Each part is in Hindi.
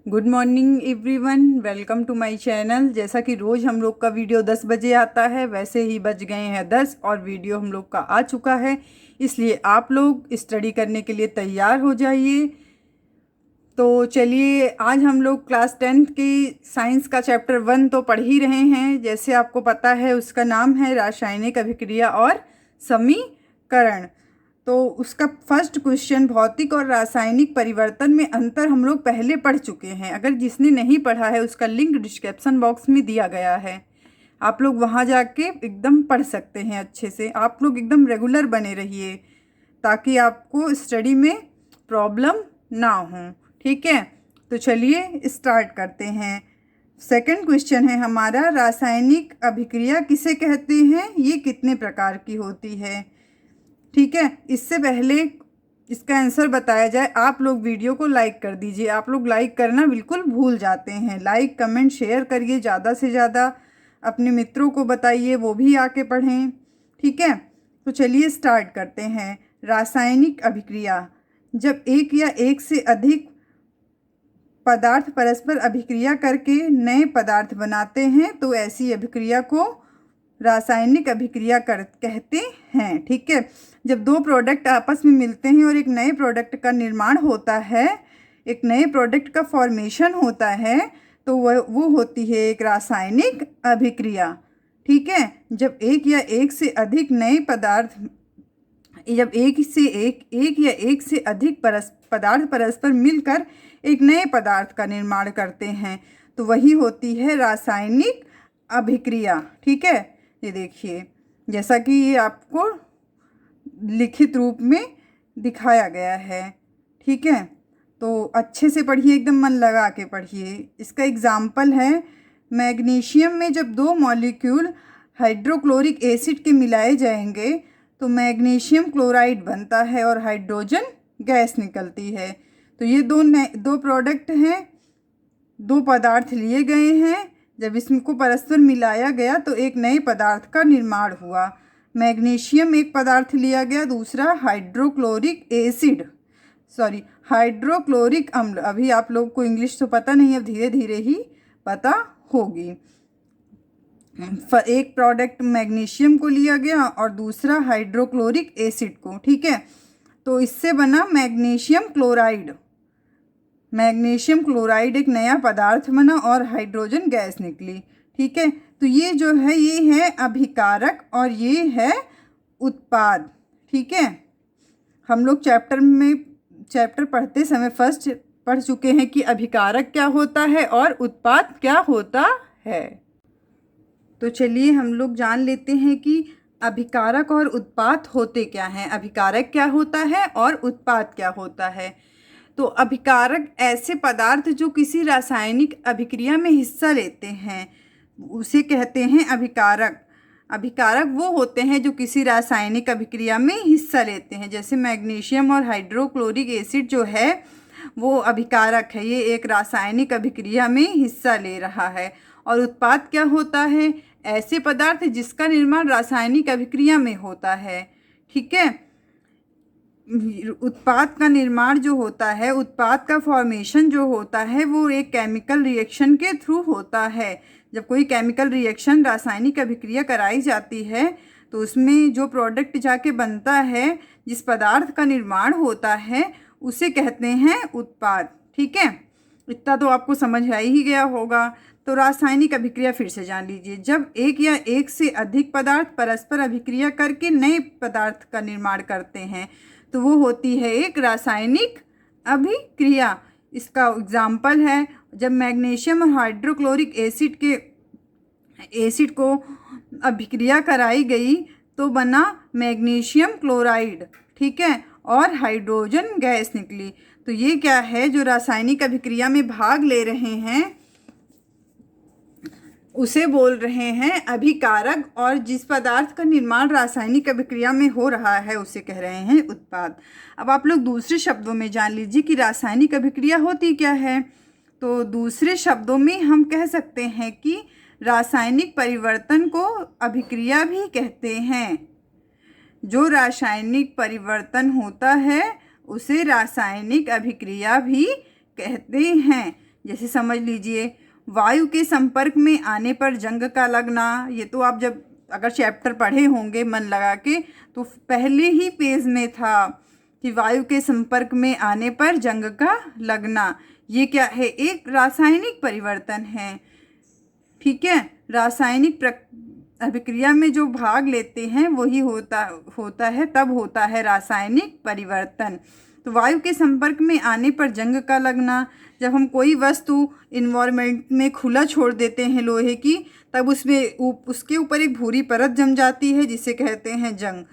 Good morning everyone, welcome to my channel. जैसा कि रोज़ हम लोग का वीडियो 10 बजे आता है, वैसे ही बज गए हैं 10 और वीडियो हम लोग का आ चुका है। इसलिए आप लोग स्टडी करने के लिए तैयार हो जाइए। तो चलिए, आज हम लोग क्लास 10 की साइंस का चैप्टर 1 तो पढ़ ही रहे हैं। जैसे आपको पता है, उसका नाम है रासायनिक अभिक्रिया और समीकरण। तो उसका फर्स्ट क्वेश्चन, भौतिक और रासायनिक परिवर्तन में अंतर, हम लोग पहले पढ़ चुके हैं। अगर जिसने नहीं पढ़ा है, उसका लिंक डिस्क्रिप्शन बॉक्स में दिया गया है, आप लोग वहाँ जाके एकदम पढ़ सकते हैं अच्छे से। आप लोग एकदम रेगुलर बने रहिए ताकि आपको स्टडी में प्रॉब्लम ना हो, ठीक है। तो चलिए स्टार्ट करते हैं। सेकंड क्वेश्चन है हमारा, रासायनिक अभिक्रिया किसे कहते हैं, ये कितने प्रकार की होती है, ठीक है। इससे पहले इसका आंसर बताया जाए, आप लोग वीडियो को लाइक कर दीजिए। आप लोग लाइक करना बिल्कुल भूल जाते हैं। लाइक कमेंट शेयर करिए ज़्यादा से ज़्यादा, अपने मित्रों को बताइए, वो भी आके पढ़ें, ठीक है। तो चलिए स्टार्ट करते हैं। रासायनिक अभिक्रिया, जब एक या एक से अधिक पदार्थ परस्पर अभिक्रिया करके नए पदार्थ बनाते हैं तो ऐसी अभिक्रिया को रासायनिक अभिक्रिया कहते हैं, ठीक है। जब दो प्रोडक्ट आपस में मिलते हैं और एक नए प्रोडक्ट का निर्माण होता है, एक नए प्रोडक्ट का फॉर्मेशन होता है, तो वो होती है एक रासायनिक अभिक्रिया, ठीक है। जब एक या एक से अधिक नए पदार्थ, जब एक या एक से अधिक पदार्थ परस्पर मिलकर एक नए पदार्थ का निर्माण करते हैं तो वही होती है रासायनिक अभिक्रिया, ठीक है। ये देखिए, जैसा कि ये आपको लिखित रूप में दिखाया गया है, ठीक है। तो अच्छे से पढ़िए, एकदम मन लगा के पढ़िए। इसका एग्जाम्पल है, मैग्नीशियम में जब दो मॉलिक्यूल हाइड्रोक्लोरिक एसिड के मिलाए जाएंगे तो मैग्नीशियम क्लोराइड बनता है और हाइड्रोजन गैस निकलती है। तो ये दो प्रोडक्ट हैं, दो पदार्थ लिए गए हैं। जब इसको परस्पर मिलाया गया तो एक नए पदार्थ का निर्माण हुआ। मैग्नीशियम एक पदार्थ लिया गया, दूसरा हाइड्रोक्लोरिक अम्ल। अभी आप लोग को इंग्लिश तो पता नहीं, अब धीरे धीरे ही पता होगी। एक प्रोडक्ट मैग्नीशियम को लिया गया और दूसरा हाइड्रोक्लोरिक एसिड को, ठीक है। तो इससे बना मैग्नीशियम क्लोराइड। मैग्नीशियम क्लोराइड एक नया पदार्थ बना और हाइड्रोजन गैस निकली, ठीक है। तो ये जो है, ये है अभिकारक और ये है उत्पाद, ठीक है। हम लोग चैप्टर पढ़ते समय फर्स्ट पढ़ चुके हैं कि अभिकारक क्या होता है और उत्पाद क्या होता है। तो चलिए हम लोग जान लेते हैं कि अभिकारक और उत्पाद होते क्या हैं, अभिकारक क्या होता है और उत्पाद क्या होता है। तो अभिकारक ऐसे पदार्थ जो किसी रासायनिक अभिक्रिया में हिस्सा लेते हैं, उसे कहते हैं अभिकारक। अभिकारक वो होते हैं जो किसी रासायनिक अभिक्रिया में हिस्सा लेते हैं। जैसे मैग्नीशियम और हाइड्रोक्लोरिक एसिड जो है वो अभिकारक है, ये एक रासायनिक अभिक्रिया में हिस्सा ले रहा है। और उत्पाद क्या होता है, ऐसे पदार्थ जिसका निर्माण रासायनिक अभिक्रिया में होता है, ठीक है। उत्पाद का निर्माण जो होता है, उत्पाद का फॉर्मेशन जो होता है, वो एक केमिकल रिएक्शन के थ्रू होता है। जब कोई केमिकल रिएक्शन, रासायनिक अभिक्रिया कराई जाती है तो उसमें जो प्रोडक्ट जाके बनता है, जिस पदार्थ का निर्माण होता है, उसे कहते हैं उत्पाद, ठीक है। इतना तो आपको समझ आ ही गया होगा। तो रासायनिक अभिक्रिया फिर से जान लीजिए, जब एक या एक से अधिक पदार्थ परस्पर अभिक्रिया करके नए पदार्थ का निर्माण करते हैं तो वो होती है एक रासायनिक अभिक्रिया। इसका एग्जाम्पल है, जब मैग्नीशियम और हाइड्रोक्लोरिक एसिड को अभिक्रिया कराई गई तो बना मैग्नीशियम क्लोराइड, ठीक है, और हाइड्रोजन गैस निकली। तो ये क्या है, जो रासायनिक अभिक्रिया में भाग ले रहे हैं उसे बोल रहे हैं अभिकारक, और जिस पदार्थ का निर्माण रासायनिक अभिक्रिया में हो रहा है उसे कह रहे हैं उत्पाद। अब आप लोग दूसरे शब्दों में जान लीजिए कि रासायनिक अभिक्रिया होती क्या है। तो दूसरे शब्दों में हम कह सकते हैं कि रासायनिक परिवर्तन को अभिक्रिया भी कहते हैं। जो रासायनिक परिवर्तन होता है उसे रासायनिक अभिक्रिया भी कहते हैं। जैसे समझ लीजिए वायु के संपर्क में आने पर जंग का लगना, ये तो आप जब अगर चैप्टर पढ़े होंगे मन लगा के तो पहले ही पेज में था कि वायु के संपर्क में आने पर जंग का लगना। ये क्या है? एक रासायनिक परिवर्तन है। ठीक है, रासायनिक अभिक्रिया में जो भाग लेते हैं वही होता है तब होता है रासायनिक परिवर्तन। तो वायु के संपर्क में आने पर जंग का लगना, जब हम कोई वस्तु इन्वायरमेंट में खुला छोड़ देते हैं लोहे की, तब उसके ऊपर एक भूरी परत जम जाती है जिसे कहते हैं जंग।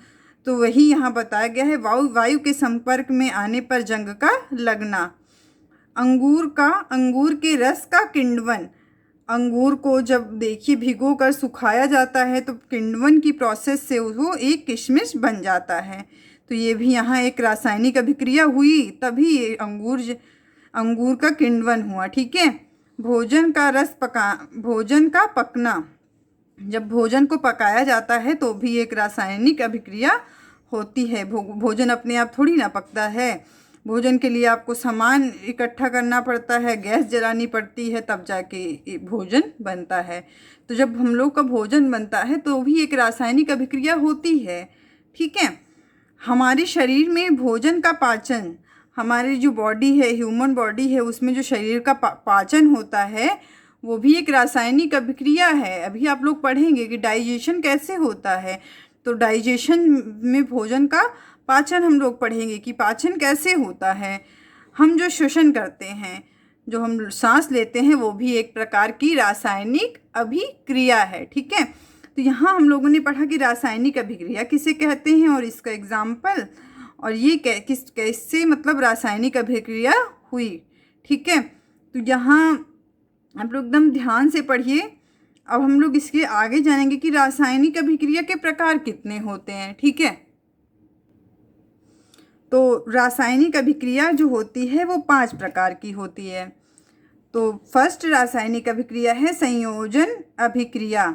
तो वही यहाँ बताया गया है, वायु के संपर्क में आने पर जंग का लगना। अंगूर के रस का किण्वन, अंगूर को जब देखिए भिगो कर सुखाया जाता है तो किण्वन की प्रोसेस से वो एक किशमिश बन जाता है। तो ये भी यहाँ एक रासायनिक अभिक्रिया हुई तभी ये अंगूर का किण्वन हुआ। ठीक है, भोजन का पकना, जब भोजन को पकाया जाता है तो भी एक रासायनिक अभिक्रिया होती है। भोजन अपने आप थोड़ी ना पकता है, भोजन के लिए आपको सामान इकट्ठा करना पड़ता है, गैस जलानी पड़ती है, तब जाके भोजन बनता है। तो जब हम लोग का भोजन बनता है तो भी एक रासायनिक अभिक्रिया होती है। ठीक है, हमारे शरीर में भोजन का पाचन, हमारी जो बॉडी है, ह्यूमन बॉडी है, उसमें जो शरीर का पाचन होता है वो भी एक रासायनिक अभिक्रिया है। अभी आप लोग पढ़ेंगे कि डाइजेशन कैसे होता है, तो डाइजेशन में भोजन का पाचन हम लोग पढ़ेंगे कि पाचन कैसे होता है। हम जो श्वसन करते हैं, जो हम सांस लेते हैं, वो भी एक प्रकार की रासायनिक अभिक्रिया है। ठीक है, तो यहाँ हम लोगों ने पढ़ा कि रासायनिक अभिक्रिया किसे कहते हैं और इसका एग्जाम्पल, और ये कैसे मतलब रासायनिक अभिक्रिया हुई। ठीक है, तो यहाँ आप लोग एकदम ध्यान से पढ़िए। अब हम लोग इसके आगे जानेंगे कि रासायनिक अभिक्रिया के प्रकार कितने होते हैं। ठीक है, तो रासायनिक अभिक्रिया जो होती है वो 5 प्रकार की होती है। तो फर्स्ट रासायनिक अभिक्रिया है संयोजन अभिक्रिया,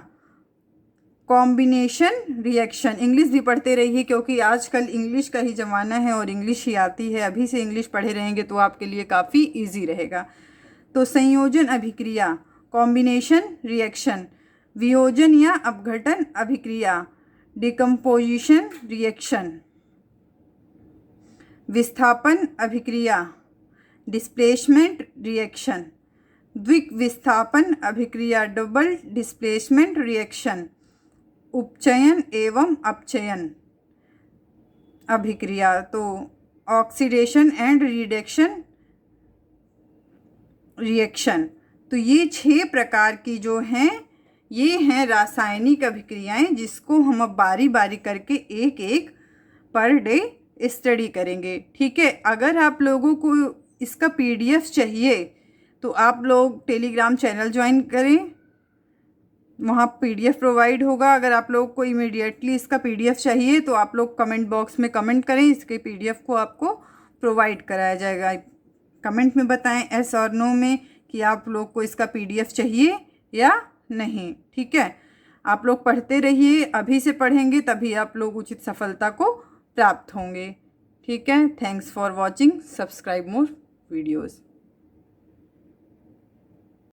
कॉम्बिनेशन रिएक्शन। इंग्लिश भी पढ़ते रहिए क्योंकि आजकल इंग्लिश का ही ज़माना है और इंग्लिश ही आती है। अभी से इंग्लिश पढ़े रहेंगे तो आपके लिए काफ़ी इजी रहेगा। तो संयोजन अभिक्रिया, कॉम्बिनेशन रिएक्शन, वियोजन या अपघटन अभिक्रिया, डिकम्पोजिशन रिएक्शन, विस्थापन अभिक्रिया, डिस्प्लेसमेंट रिएक्शन, द्विविस्थापन अभिक्रिया, डबल डिस्प्लेसमेंट रिएक्शन, उपचयन एवं अपचयन अभिक्रिया, तो ऑक्सीडेशन एंड रिडक्शन रिएक्शन। तो ये 6 प्रकार की जो हैं ये हैं रासायनिक अभिक्रियाएं, जिसको हम अब बारी बारी करके एक एक पर डे स्टडी करेंगे। ठीक है, अगर आप लोगों को इसका PDF चाहिए तो आप लोग टेलीग्राम चैनल ज्वाइन करें, वहाँ PDF प्रोवाइड होगा। अगर आप लोग को इमीडिएटली इसका PDF चाहिए तो आप लोग कमेंट बॉक्स में कमेंट करें, इसके PDF को आपको प्रोवाइड कराया जाएगा। कमेंट में बताएं एस और नो में कि आप लोग को इसका PDF चाहिए या नहीं। ठीक है, आप लोग पढ़ते रहिए, अभी से पढ़ेंगे तभी आप लोग उचित सफलता को प्राप्त होंगे। ठीक है, thanks for watching, subscribe more videos.